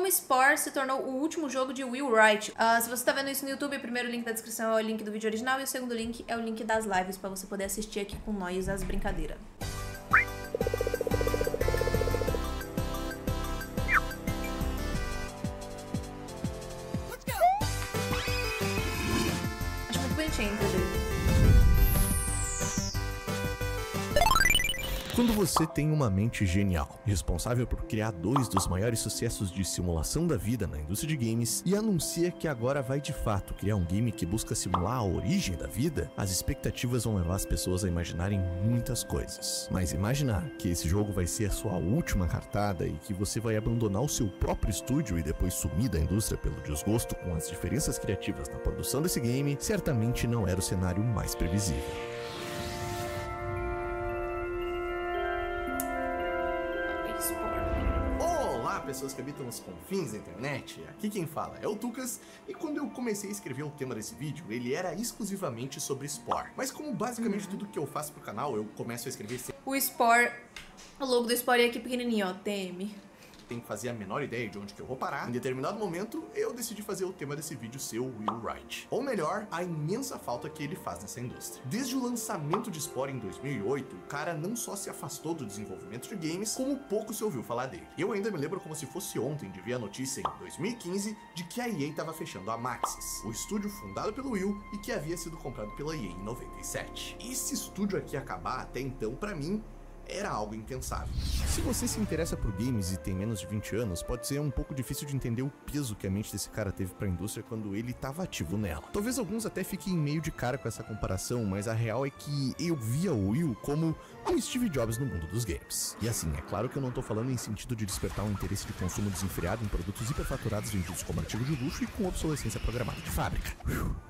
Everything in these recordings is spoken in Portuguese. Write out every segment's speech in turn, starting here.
como Spore se tornou o último jogo de Will Wright. Se você tá vendo isso no YouTube, o primeiro link da descrição é o link do vídeo original e o segundo link é o link das lives pra você poder assistir aqui com nós as brincadeiras. Acho muito bonitinho, inclusive. Quando você tem uma mente genial, responsável por criar 2 dos maiores sucessos de simulação da vida na indústria de games, e anuncia que agora vai de fato criar um game que busca simular a origem da vida, as expectativas vão levar as pessoas a imaginarem muitas coisas. Mas imaginar que esse jogo vai ser a sua última cartada e que você vai abandonar o seu próprio estúdio e depois sumir da indústria pelo desgosto com as diferenças criativas na produção desse game, certamente não era o cenário mais previsível. Olá, pessoas que habitam os confins da internet, aqui quem fala é o Tucas, e quando eu comecei a escrever o tema desse vídeo, ele era exclusivamente sobre Spore. Mas como basicamente tudo que eu faço pro canal, eu começo a escrever sem... O Spore, o logo do Spore é aqui pequenininho, ó, TM. Tem que fazer a menor ideia de onde que eu vou parar. Em determinado momento, eu decidi fazer o tema desse vídeo ser o Will Wright. Ou melhor, a imensa falta que ele faz nessa indústria. Desde o lançamento de Spore em 2008, o cara não só se afastou do desenvolvimento de games, como pouco se ouviu falar dele. Eu ainda me lembro como se fosse ontem de ver a notícia em 2015 de que a EA estava fechando a Maxis, o estúdio fundado pelo Will e que havia sido comprado pela EA em 97. Esse estúdio aqui acabar até então, pra mim, era algo impensável. Se você se interessa por games e tem menos de 20 anos, pode ser um pouco difícil de entender o peso que a mente desse cara teve pra indústria quando ele estava ativo nela. Talvez alguns até fiquem meio de cara com essa comparação, mas a real é que eu via o Will como um Steve Jobs no mundo dos games. E assim, é claro que eu não tô falando em sentido de despertar um interesse de consumo desenfreado em produtos hiperfaturados vendidos como artigo de luxo e com obsolescência programada de fábrica.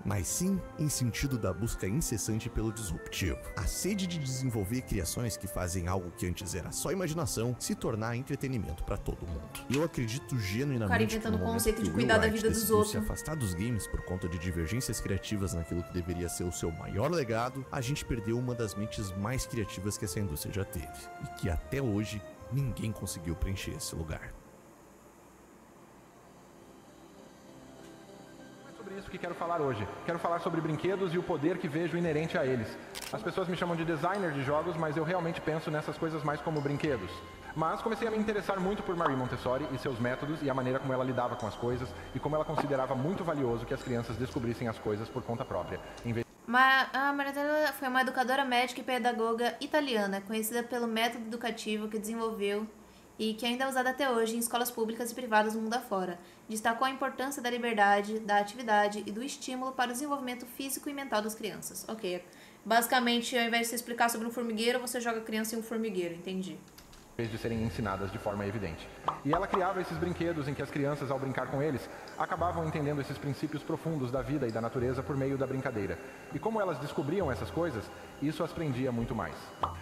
Mas sim em sentido da busca incessante pelo disruptivo. A sede de desenvolver criações que fazem algo que antes era só imaginação se tornar entretenimento pra todo mundo. Eu acredito genuinamente o cara inventando o conceito de cuidar da vida dos outros. Se afastar dos games por conta de divergências criativas naquilo que deveria ser o seu maior legado, a gente perdeu uma das mentes mais criativas que essa indústria já teve e que até hoje ninguém conseguiu preencher esse lugar. Isso que quero falar hoje. Quero falar sobre brinquedos e o poder que vejo inerente a eles. As pessoas me chamam de designer de jogos, mas eu realmente penso nessas coisas mais como brinquedos. Mas comecei a me interessar muito por Marie Montessori e seus métodos e a maneira como ela lidava com as coisas e como ela considerava muito valioso que as crianças descobrissem as coisas por conta própria. A Maria foi uma educadora médica e pedagoga italiana, conhecida pelo método educativo que desenvolveu e que ainda é usado até hoje em escolas públicas e privadas do mundo afora. Destacou a importância da liberdade, da atividade e do estímulo para o desenvolvimento físico e mental das crianças. Ok, basicamente, ao invés de você explicar sobre um formigueiro, você joga a criança em um formigueiro, entendi. De serem ensinadas de forma evidente. E ela criava esses brinquedos em que as crianças, ao brincar com eles, acabavam entendendo esses princípios profundos da vida e da natureza por meio da brincadeira. E como elas descobriam essas coisas, isso as prendia muito mais.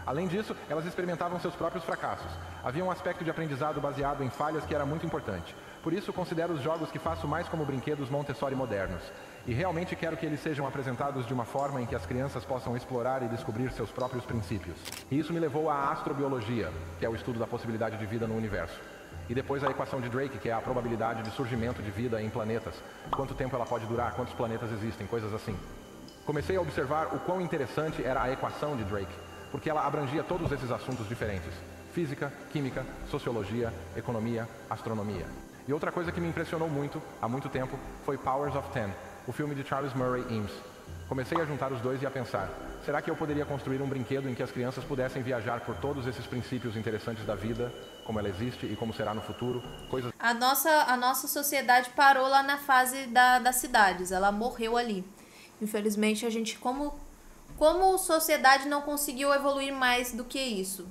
Além disso, elas experimentavam seus próprios fracassos. Havia um aspecto de aprendizado baseado em falhas que era muito importante. Por isso, considero os jogos que faço mais como brinquedos Montessori modernos. E realmente quero que eles sejam apresentados de uma forma em que as crianças possam explorar e descobrir seus próprios princípios. E isso me levou à astrobiologia, que é o estudo da possibilidade de vida no universo. E depois a equação de Drake, que é a probabilidade de surgimento de vida em planetas. Quanto tempo ela pode durar, quantos planetas existem, coisas assim. Comecei a observar o quão interessante era a equação de Drake, porque ela abrangia todos esses assuntos diferentes. Física, química, sociologia, economia, astronomia. E outra coisa que me impressionou muito, há muito tempo, foi Powers of Ten, o filme de Charles Murray Eames. Comecei a juntar os dois e a pensar, será que eu poderia construir um brinquedo em que as crianças pudessem viajar por todos esses princípios interessantes da vida, como ela existe e como será no futuro, coisas... A nossa sociedade parou lá na fase das cidades, ela morreu ali. Infelizmente, a gente, como sociedade, não conseguiu evoluir mais do que isso.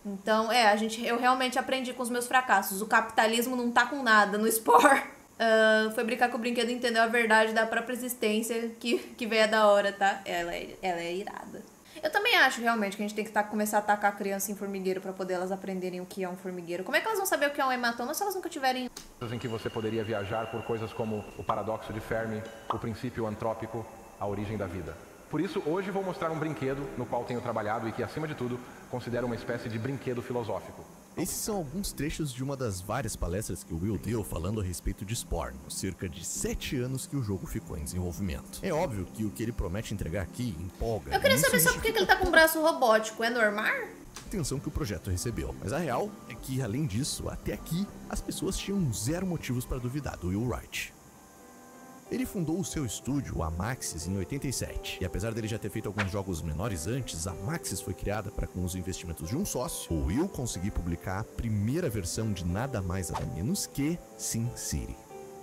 Então, eu realmente aprendi com os meus fracassos. O capitalismo não tá com nada no Spore. Foi brincar com o brinquedo e entendeu a verdade da própria existência, que veio da hora, tá? Ela é irada. Eu também acho realmente que a gente tem que começar a atacar a criança em formigueiro pra poder elas aprenderem o que é um formigueiro. Como é que elas vão saber o que é um hematoma se elas nunca tiverem... Em que você poderia viajar por coisas como o paradoxo de Fermi, o princípio antrópico, a origem da vida. Por isso, hoje vou mostrar um brinquedo no qual tenho trabalhado e que, acima de tudo, considero uma espécie de brinquedo filosófico. Esses são alguns trechos de uma das várias palestras que o Will deu falando a respeito de Spore, nos cerca de 7 anos que o jogo ficou em desenvolvimento. É óbvio que o que ele promete entregar aqui empolga. Eu queria saber só por que ele tá com um braço robótico, é normal? Atenção que o projeto recebeu, mas a real é que, além disso, até aqui, as pessoas tinham zero motivos para duvidar do Will Wright. Ele fundou o seu estúdio, a Maxis, em 87, e apesar dele já ter feito alguns jogos menores antes, a Maxis foi criada para, com os investimentos de um sócio, o Will conseguir publicar a primeira versão de nada mais nada menos que SimCity.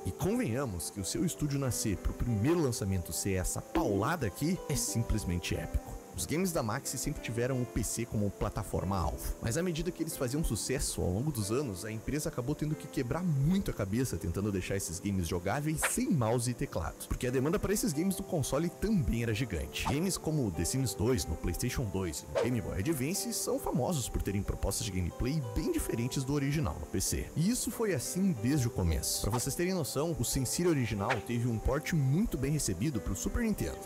E convenhamos que o seu estúdio nascer para o primeiro lançamento ser essa paulada aqui é simplesmente épico. Os games da Maxis sempre tiveram o PC como plataforma-alvo, mas à medida que eles faziam sucesso ao longo dos anos, a empresa acabou tendo que quebrar muito a cabeça tentando deixar esses games jogáveis sem mouse e teclado, porque a demanda para esses games do console também era gigante. Games como The Sims 2 no PlayStation 2 e no Game Boy Advance são famosos por terem propostas de gameplay bem diferentes do original no PC. E isso foi assim desde o começo. Para vocês terem noção, o SimCity original teve um port muito bem recebido para o Super Nintendo.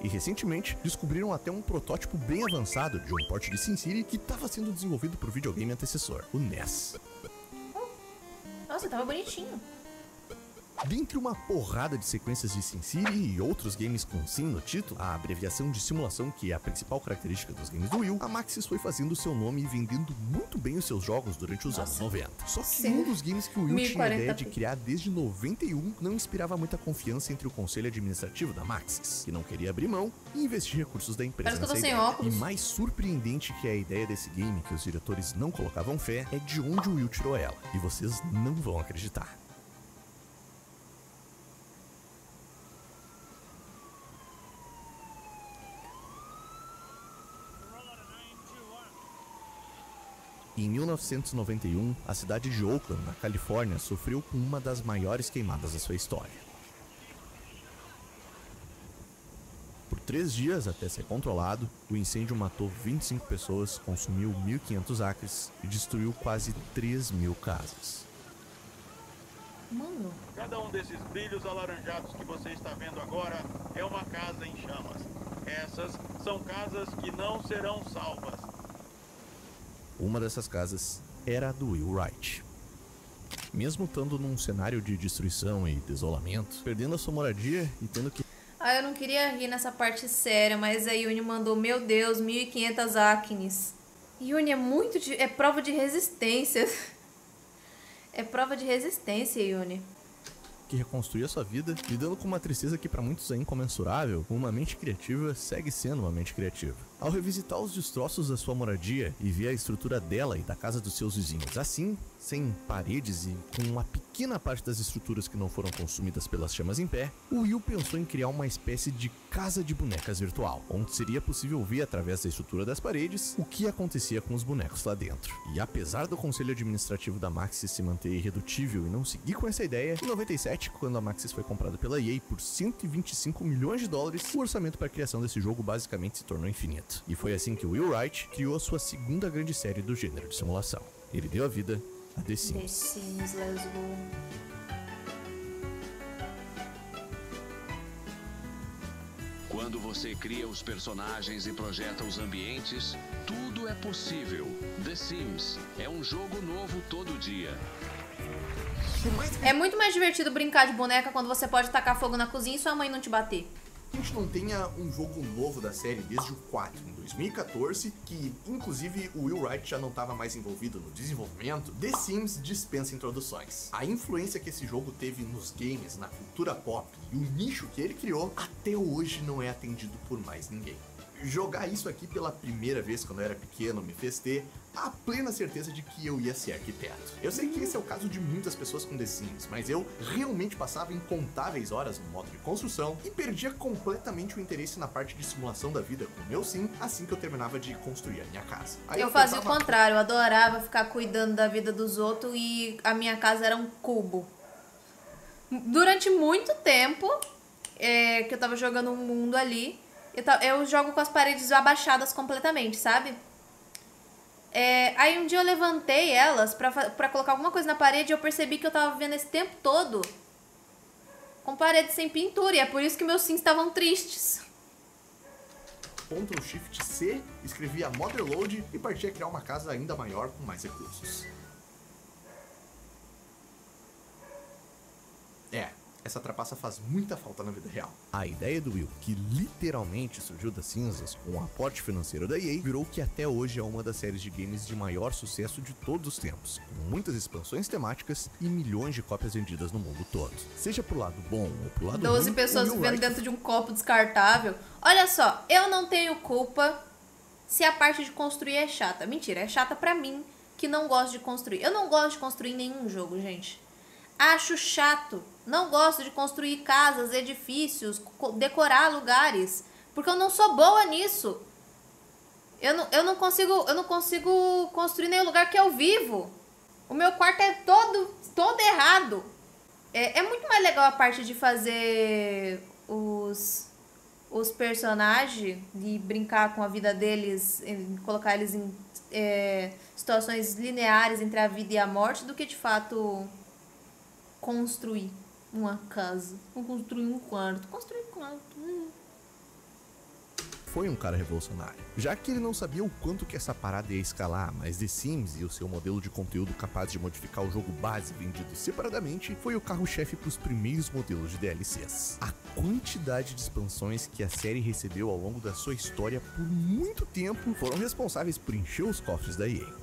E recentemente descobriram até um protótipo bem avançado de um port de SimCity que estava sendo desenvolvido por videogame antecessor, o NES. Nossa, tava bonitinho. Dentre uma porrada de sequências de SimCity e outros games com Sim no título, a abreviação de simulação que é a principal característica dos games do Will, a Maxis foi fazendo seu nome e vendendo muito bem os seus jogos durante os anos 90. Só que um dos games que o Will tinha a ideia de criar desde 91 não inspirava muita confiança entre o conselho administrativo da Maxis, que não queria abrir mão e investir recursos da empresa nessa ideia. E mais surpreendente que a ideia desse game que os diretores não colocavam fé é de onde o Will tirou ela, e vocês não vão acreditar. Em 1991, a cidade de Oakland, na Califórnia, sofreu com uma das maiores queimadas da sua história. Por 3 dias, até ser controlado, o incêndio matou 25 pessoas, consumiu 1.500 acres e destruiu quase 3.000 casas. Mano. Cada um desses brilhos alaranjados que você está vendo agora é uma casa em chamas. Essas são casas que não serão salvas. Uma dessas casas era a do Will Wright. Mesmo estando num cenário de destruição e desolamento, perdendo a sua moradia e tendo que... Ah, eu não queria rir nessa parte séria, mas a Yuni mandou, meu Deus, 1.500 acnes. Yuni, é prova de resistência. É prova de resistência, Yuni. Que reconstruir a sua vida, lidando com uma tristeza que para muitos é incomensurável, uma mente criativa segue sendo uma mente criativa. Ao revisitar os destroços da sua moradia e ver a estrutura dela e da casa dos seus vizinhos assim, sem paredes e com uma pequena parte das estruturas que não foram consumidas pelas chamas em pé, o Will pensou em criar uma espécie de casa de bonecas virtual, onde seria possível ver através da estrutura das paredes o que acontecia com os bonecos lá dentro. E apesar do conselho administrativo da Maxis se manter irredutível e não seguir com essa ideia, em 97, quando a Maxis foi comprada pela EA por 125 milhões de dólares, o orçamento para a criação desse jogo basicamente se tornou infinito. E foi assim que o Will Wright criou a sua segunda grande série do gênero de simulação. Ele deu a vida a The Sims. The Sims, let's go. Quando você cria os personagens e projeta os ambientes, tudo é possível. The Sims é um jogo novo todo dia. É muito mais divertido brincar de boneca quando você pode tacar fogo na cozinha e sua mãe não te bater. A gente não tenha um jogo novo da série desde o 4, em 2014, que inclusive o Will Wright já não estava mais envolvido no desenvolvimento, The Sims dispensa introduções. A influência que esse jogo teve nos games, na cultura pop e o nicho que ele criou, até hoje não é atendido por mais ninguém. Jogar isso aqui pela primeira vez quando eu era pequeno me fez ter a plena certeza de que eu ia ser arquiteto. Eu sei que esse é o caso de muitas pessoas com The Sims, mas eu realmente passava incontáveis horas no modo de construção e perdia completamente o interesse na parte de simulação da vida com o meu sim assim que eu terminava de construir a minha casa. Aí eu fazia o contrário, eu adorava ficar cuidando da vida dos outros e a minha casa era um cubo. Durante muito tempo que eu tava jogando um mundo ali, eu jogo com as paredes abaixadas completamente, sabe? Aí um dia eu levantei elas pra colocar alguma coisa na parede e eu percebi que eu tava vivendo esse tempo todo com paredes sem pintura. E é por isso que meus sims estavam tristes. Ctrl Shift C, escrevia Motherload e partia a criar uma casa ainda maior com mais recursos. Essa trapaça faz muita falta na vida real. A ideia do Will, que literalmente surgiu das cinzas com o aporte financeiro da EA, virou que até hoje é uma das séries de games de maior sucesso de todos os tempos, com muitas expansões temáticas e milhões de cópias vendidas no mundo todo. Seja pro lado bom ou pro lado 12 ruim, pessoas vivendo dentro de um copo descartável. Olha só, eu não tenho culpa se a parte de construir é chata. Mentira, é chata pra mim, que não gosto de construir. Eu não gosto de construir nenhum jogo, gente. Acho chato. Não gosto de construir casas, edifícios, decorar lugares, porque eu não sou boa nisso. Eu não consigo construir nenhum lugar que eu vivo. O meu quarto é todo errado. É muito mais legal a parte de fazer os personagens, de brincar com a vida deles, colocar eles em situações lineares entre a vida e a morte, do que de fato construir uma casa, ou construir um quarto. Foi um cara revolucionário, já que ele não sabia o quanto que essa parada ia escalar, mas The Sims e o seu modelo de conteúdo capaz de modificar o jogo base vendido separadamente foi o carro-chefe para os primeiros modelos de DLCs. A quantidade de expansões que a série recebeu ao longo da sua história por muito tempo foram responsáveis por encher os cofres da EA.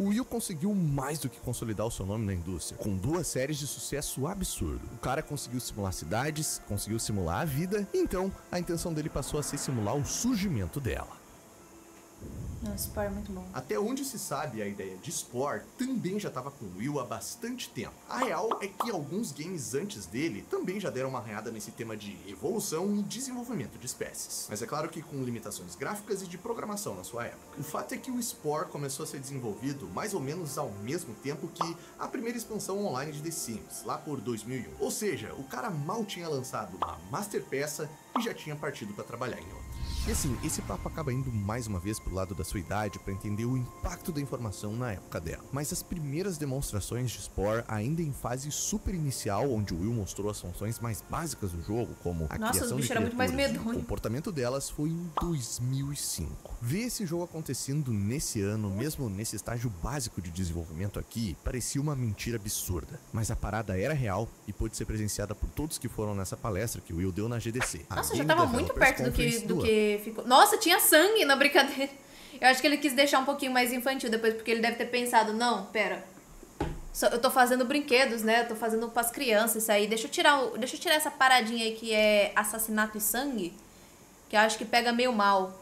O Will conseguiu mais do que consolidar o seu nome na indústria, com 2 séries de sucesso absurdo. O cara conseguiu simular cidades, conseguiu simular a vida, e então a intenção dele passou a ser simular o surgimento dela. Nossa, Spore é muito bom. Até onde se sabe, a ideia de Spore também já estava com o Will há bastante tempo. A real é que alguns games antes dele também já deram uma arranhada nesse tema de evolução e desenvolvimento de espécies. Mas é claro que com limitações gráficas e de programação na sua época. O fato é que o Spore começou a ser desenvolvido mais ou menos ao mesmo tempo que a primeira expansão online de The Sims, lá por 2001. Ou seja, o cara mal tinha lançado uma master peça e já tinha partido para trabalhar em outra. E assim, esse papo acaba indo mais uma vez pro lado da sua idade para entender o impacto da informação na época dela. Mas as primeiras demonstrações de Spore, ainda em fase super inicial, onde o Will mostrou as funções mais básicas do jogo, como a criação de criaturas e o comportamento delas, foi em 2005. Ver esse jogo acontecendo nesse ano, mesmo nesse estágio básico de desenvolvimento aqui, parecia uma mentira absurda. Mas a parada era real e pôde ser presenciada por todos que foram nessa palestra que o Will deu na GDC. Nossa, já tava muito perto do que ficou. Nossa, tinha sangue na brincadeira. Eu acho que ele quis deixar um pouquinho mais infantil depois, porque ele deve ter pensado, não, pera, eu tô fazendo brinquedos, né? Eu tô fazendo pras crianças isso aí. Deixa eu tirar essa paradinha aí que é assassinato e sangue, que eu acho que pega meio mal.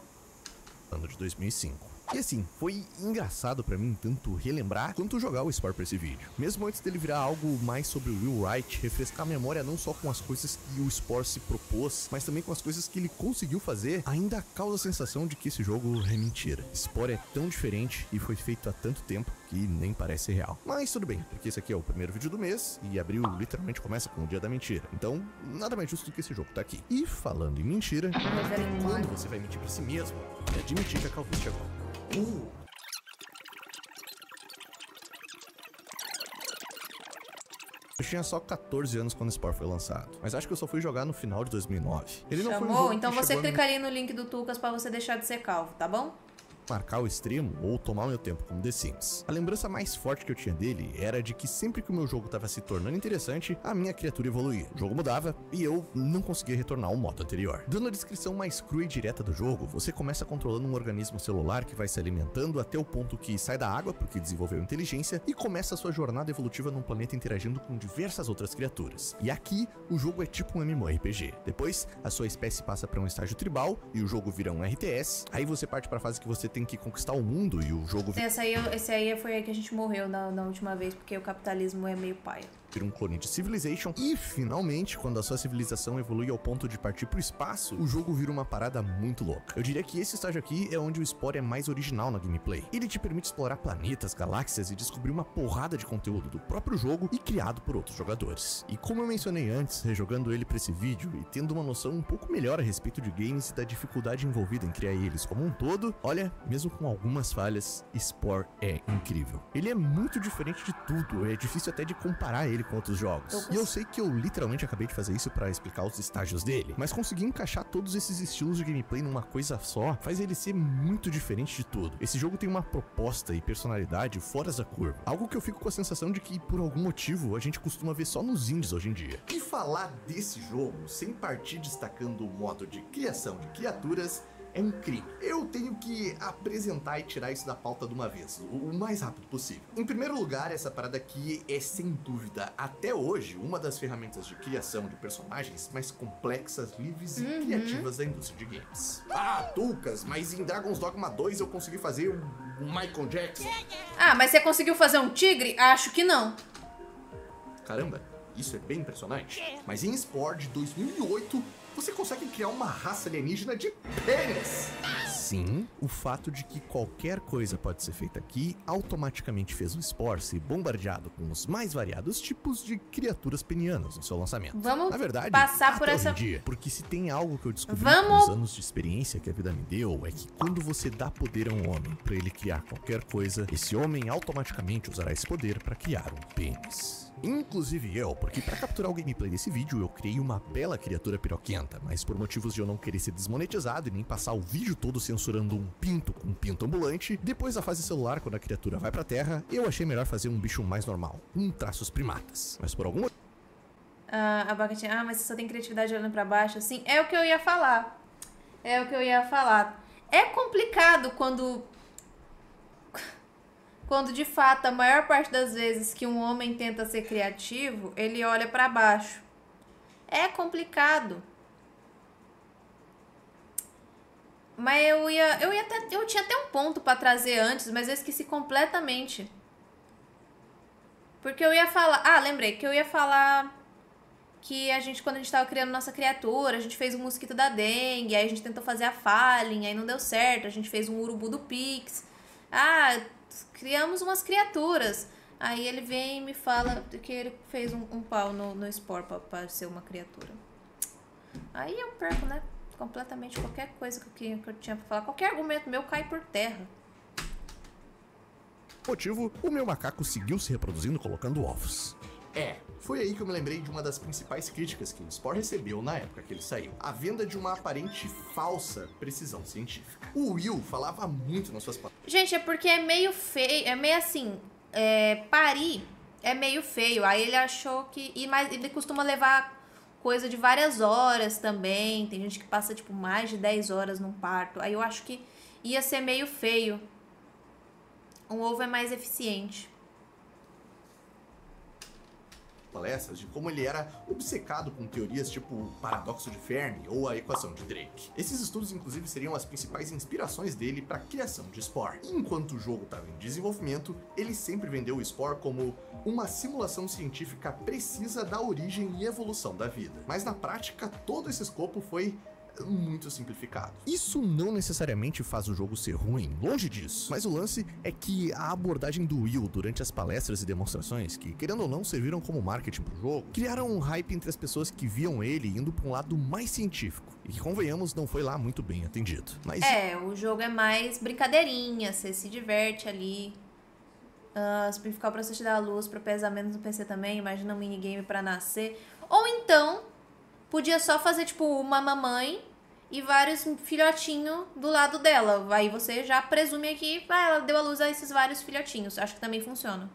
Ano de 2005. E assim, foi engraçado pra mim tanto relembrar quanto jogar o Spore pra esse vídeo. Mesmo antes dele virar algo mais sobre o Will Wright, refrescar a memória não só com as coisas que o Spore se propôs, mas também com as coisas que ele conseguiu fazer, ainda causa a sensação de que esse jogo é mentira. Spore é tão diferente e foi feito há tanto tempo que nem parece real. Mas tudo bem, porque esse aqui é o primeiro vídeo do mês e abril literalmente começa com o dia da mentira. Então, nada mais justo do que esse jogo tá aqui. E falando em mentira, até quando você vai mentir pra si mesmo e admitir que a calvície chegou? Eu tinha só 14 anos quando o Spore foi lançado, mas acho que eu só fui jogar no final de 2009. Ele não foi um jogo então que você chegou clica ali no link do Tucas pra você deixar de ser calvo, tá bom? marcar o extremo ou tomar meu tempo como The Sims. A lembrança mais forte que eu tinha dele era de que sempre que o meu jogo estava se tornando interessante, a minha criatura evoluía. O jogo mudava e eu não conseguia retornar ao modo anterior. Dando a descrição mais crua e direta do jogo, você começa controlando um organismo celular que vai se alimentando até o ponto que sai da água, porque desenvolveu inteligência, e começa a sua jornada evolutiva num planeta interagindo com diversas outras criaturas. E aqui, o jogo é tipo um MMORPG. Depois, a sua espécie passa para um estágio tribal e o jogo vira um RTS. Aí você parte para a fase que você tem que conquistar o mundo e o jogo... Esse aí foi aí que a gente morreu na última vez, porque o capitalismo é meio paia. Vira um clone de Civilization e, finalmente, quando a sua civilização evolui ao ponto de partir pro espaço, o jogo vira uma parada muito louca. Eu diria que esse estágio aqui é onde o Spore é mais original na gameplay. Ele te permite explorar planetas, galáxias e descobrir uma porrada de conteúdo do próprio jogo e criado por outros jogadores. E como eu mencionei antes, rejogando ele pra esse vídeo e tendo uma noção um pouco melhor a respeito de games e da dificuldade envolvida em criar eles como um todo, olha, mesmo com algumas falhas, Spore é incrível. Ele é muito diferente de tudo, é difícil até de comparar ele com outros jogos. E eu sei que eu literalmente acabei de fazer isso pra explicar os estágios dele, mas conseguir encaixar todos esses estilos de gameplay numa coisa só faz ele ser muito diferente de tudo. Esse jogo tem uma proposta e personalidade fora da curva, algo que eu fico com a sensação de que por algum motivo a gente costuma ver só nos indies hoje em dia. E falar desse jogo sem partir destacando o modo de criação de criaturas é um crime. Eu tenho que apresentar e tirar isso da pauta de uma vez, o mais rápido possível. Em primeiro lugar, essa parada aqui é sem dúvida, até hoje, uma das ferramentas de criação de personagens mais complexas, livres e criativas da indústria de games. Ah, Tucas, mas em Dragon's Dogma 2 eu consegui fazer o Michael Jackson. Ah, mas você conseguiu fazer um tigre? Acho que não. Caramba, isso é bem impressionante. Mas em Spore de 2008, você consegue criar uma raça alienígena de pênis. Sim, o fato de que qualquer coisa pode ser feita aqui automaticamente fez o Spore ser bombardeado com os mais variados tipos de criaturas penianas no seu lançamento. Vamos Na verdade, passar por essa... hoje em dia, porque se tem algo que eu descobri com os anos de experiência que a vida me deu, é que quando você dá poder a um homem para ele criar qualquer coisa, esse homem automaticamente usará esse poder para criar um pênis. Inclusive eu, porque para capturar o gameplay desse vídeo eu criei uma bela criatura piroquenta, mas por motivos de eu não querer ser desmonetizado e nem passar o vídeo todo censurando um pinto com um pinto ambulante, depois da fase celular, quando a criatura vai pra terra, eu achei melhor fazer um bicho mais normal, com traços primatas. Mas por algum motivo... Abacaxi, mas você só tem criatividade olhando pra baixo, assim, é o que eu ia falar. É complicado quando de fato, a maior parte das vezes que um homem tenta ser criativo, ele olha pra baixo. É complicado. Mas eu tinha até um ponto pra trazer antes, mas eu esqueci completamente. Porque eu ia falar... lembrei que eu ia falar que quando a gente tava criando nossa criatura, a gente fez um mosquito da dengue, aí a gente tentou fazer a Fallen, aí não deu certo, a gente fez um urubu do Pix. Criamos umas criaturas. Aí ele vem e me fala que ele fez um pau no Spore pra ser uma criatura. Aí eu perco, né? Completamente qualquer coisa que eu tinha pra falar. Qualquer argumento meu cai por terra. Motivo, o meu macaco seguiu se reproduzindo colocando ovos. Foi aí que eu me lembrei de uma das principais críticas que o Spore recebeu na época que ele saiu. A venda de uma aparente falsa precisão científica. O Will falava muito nas suas palavras. Gente, é porque é meio feio, é meio assim, parir é meio feio. Aí ele achou que... ele costuma levar coisa de várias horas também. Tem gente que passa, tipo, mais de 10 horas num parto. Aí eu acho que ia ser meio feio. Um ovo é mais eficiente. Palestras de como ele era obcecado com teorias tipo o paradoxo de Fermi ou a equação de Drake. Esses estudos, inclusive, seriam as principais inspirações dele para a criação de Spore. E enquanto o jogo estava em desenvolvimento, ele sempre vendeu o Spore como uma simulação científica precisa da origem e evolução da vida. Mas na prática, todo esse escopo foi muito simplificado. Isso não necessariamente faz o jogo ser ruim, longe disso. Mas o lance é que a abordagem do Will durante as palestras e demonstrações, que querendo ou não serviram como marketing pro jogo, criaram um hype entre as pessoas que viam ele indo pra um lado mais científico. E que, convenhamos, não foi lá muito bem atendido. Mas... o jogo é mais brincadeirinha, você se diverte ali. Simplificar o processo da luz pra pesar menos no PC também, imagina um minigame pra nascer. Ou então... podia só fazer, tipo, uma mamãe e vários filhotinhos do lado dela. Aí você já presume que ela deu à luz a esses vários filhotinhos. Acho que também funciona.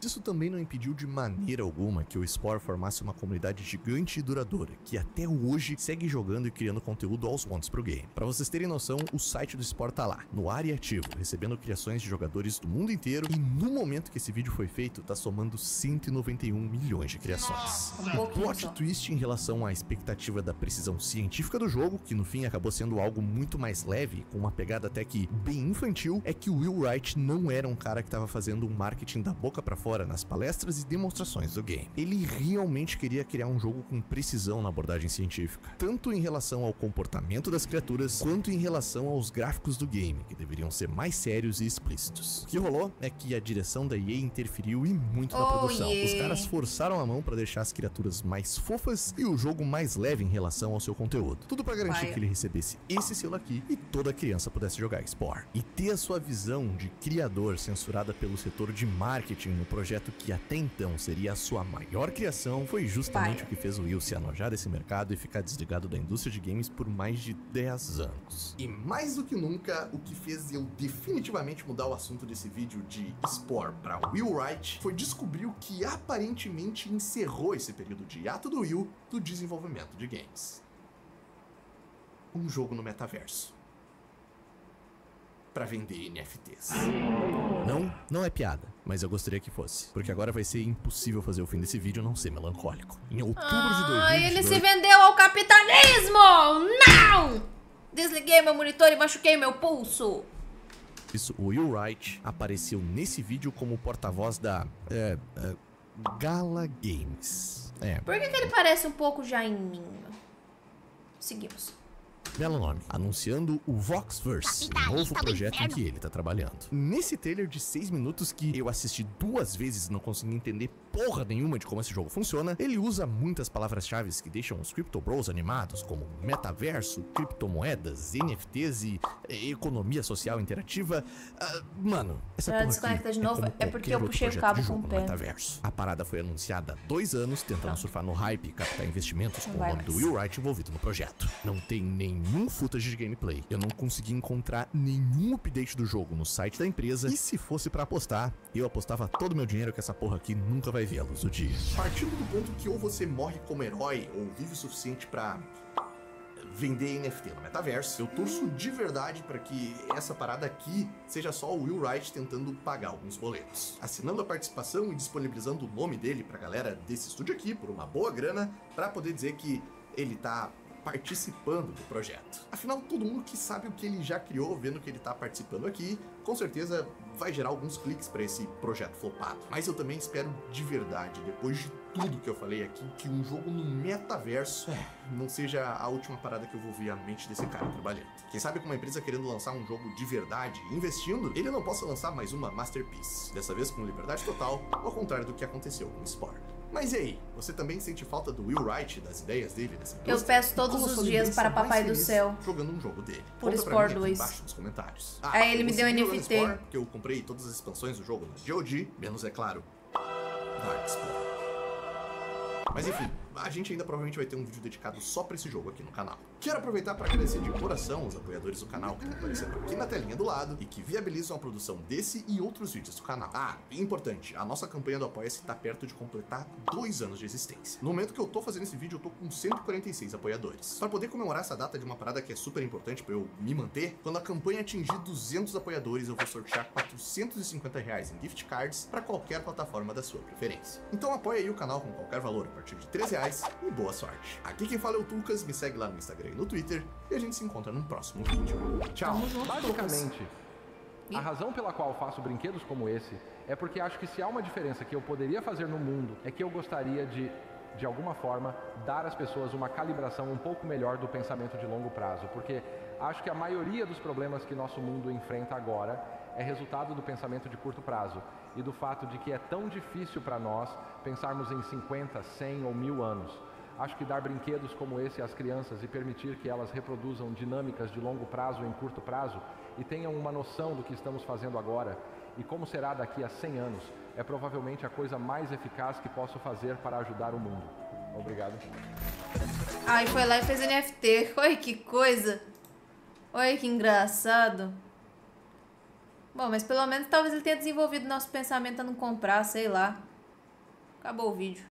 Isso também não impediu de maneira alguma que o Spore formasse uma comunidade gigante e duradoura, que até hoje segue jogando e criando conteúdo aos montes pro game. Pra vocês terem noção, o site do Spore tá lá, no ar e ativo, recebendo criações de jogadores do mundo inteiro, e no momento que esse vídeo foi feito, tá somando 191 milhões de criações. O plot twist em relação à expectativa da precisão científica do jogo, que no fim acabou sendo algo muito mais leve, com uma pegada até que bem infantil, é que o Will Wright não era um cara que tava fazendo um marketing da boca pra fora nas palestras e demonstrações do game. Ele realmente queria criar um jogo com precisão na abordagem científica, tanto em relação ao comportamento das criaturas, quanto em relação aos gráficos do game, que deveriam ser mais sérios e explícitos. O que rolou é que a direção da EA interferiu e muito na produção. Os caras forçaram a mão para deixar as criaturas mais fofas e o jogo mais leve em relação ao seu conteúdo. Tudo para garantir que ele recebesse esse selo aqui e toda criança pudesse jogar Spore. E ter a sua visão de criador censurada pelo setor de marketing no projeto projeto que até então seria a sua maior criação foi justamente o que fez o Will se alojar desse mercado e ficar desligado da indústria de games por mais de 10 anos. E mais do que nunca, o que fez eu definitivamente mudar o assunto desse vídeo de Spore para Will Wright foi descobrir o que aparentemente encerrou esse período de hiato do Will do desenvolvimento de games. Um jogo no metaverso. Pra vender NFTs. Não é piada, mas eu gostaria que fosse. Porque agora vai ser impossível fazer o fim desse vídeo não ser melancólico. Em outubro de 2022... ele se vendeu ao capitalismo! Não! Desliguei meu monitor e machuquei meu pulso. O Will Wright apareceu nesse vídeo como porta-voz da... Gala Games. Por que ele parece um pouco Jaiminho? Seguimos. Belo nome. Anunciando o Voxverse, um novo projeto em que ele tá trabalhando. Nesse trailer de 6 minutos que eu assisti 2 vezes e não consegui entender porra nenhuma de como esse jogo funciona, ele usa muitas palavras-chave que deixam os Crypto Bros animados, como metaverso, criptomoedas, NFTs e economia social interativa. Mano, essa porra desconecta de novo, é porque eu puxei o cabo com o pé. Metaverso. A parada foi anunciada há 2 anos, tentando surfar no hype e captar investimentos com o nome do Will Wright envolvido no projeto. Não tem nenhum footage de gameplay. Eu não consegui encontrar nenhum update do jogo no site da empresa, e se fosse pra apostar, eu apostava todo o meu dinheiro que essa porra aqui nunca vai ver a luz do dia. Partindo do ponto que ou você morre como herói ou vive o suficiente pra vender NFT no metaverso, eu torço de verdade para que essa parada aqui seja só o Will Wright tentando pagar alguns boletos, assinando a participação e disponibilizando o nome dele pra galera desse estúdio aqui por uma boa grana, pra poder dizer que ele tá participando do projeto. Afinal, todo mundo que sabe o que ele já criou, vendo que ele tá participando aqui, com certeza vai gerar alguns cliques para esse projeto flopado. Mas eu também espero de verdade, depois de tudo que eu falei aqui, que um jogo no metaverso não seja a última parada que eu vou ver a mente desse cara trabalhando. Quem sabe com uma empresa querendo lançar um jogo de verdade, investindo, ele não possa lançar mais uma masterpiece, dessa vez com liberdade total, ao contrário do que aconteceu com Spore. Mas e aí, você também sente falta do Will Wright, das ideias dele, dessa indústria? Eu peço todos os dias para Papai do Céu jogando um jogo dele. por Spore 2. Embaixo nos comentários. Aí ele me deu NFT. Spore, porque eu comprei todas as expansões do jogo na GOG, menos, é claro, Darkspore. Mas enfim, a gente ainda provavelmente vai ter um vídeo dedicado só pra esse jogo aqui no canal. Quero aproveitar para agradecer de coração os apoiadores do canal que estão aparecendo aqui na telinha do lado e que viabilizam a produção desse e outros vídeos do canal. Importante, a nossa campanha do Apoia-se está perto de completar 2 anos de existência. No momento que eu tô fazendo esse vídeo, eu tô com 146 apoiadores. Para poder comemorar essa data de uma parada que é super importante para eu me manter, quando a campanha atingir 200 apoiadores, eu vou sortear R$450 em gift cards para qualquer plataforma da sua preferência. Então apoia aí o canal com qualquer valor a partir de R$13 e boa sorte. Aqui quem fala é o Tulcas, me segue lá no Instagram e no Twitter, e a gente se encontra num próximo vídeo. Tchau! Basicamente, a razão pela qual faço brinquedos como esse é porque acho que se há uma diferença que eu poderia fazer no mundo, é que eu gostaria de alguma forma, dar às pessoas uma calibração um pouco melhor do pensamento de longo prazo, porque acho que a maioria dos problemas que nosso mundo enfrenta agora é resultado do pensamento de curto prazo e do fato de que é tão difícil para nós pensarmos em 50, 100 ou 1000 anos. Acho que dar brinquedos como esse às crianças e permitir que elas reproduzam dinâmicas de longo prazo em curto prazo e tenham uma noção do que estamos fazendo agora e como será daqui a 100 anos, é provavelmente a coisa mais eficaz que posso fazer para ajudar o mundo. Obrigado. Ai, foi lá e fez NFT. Oi, que coisa. Oi, que engraçado. Bom, mas pelo menos talvez ele tenha desenvolvido nosso pensamento a não comprar, sei lá. Acabou o vídeo.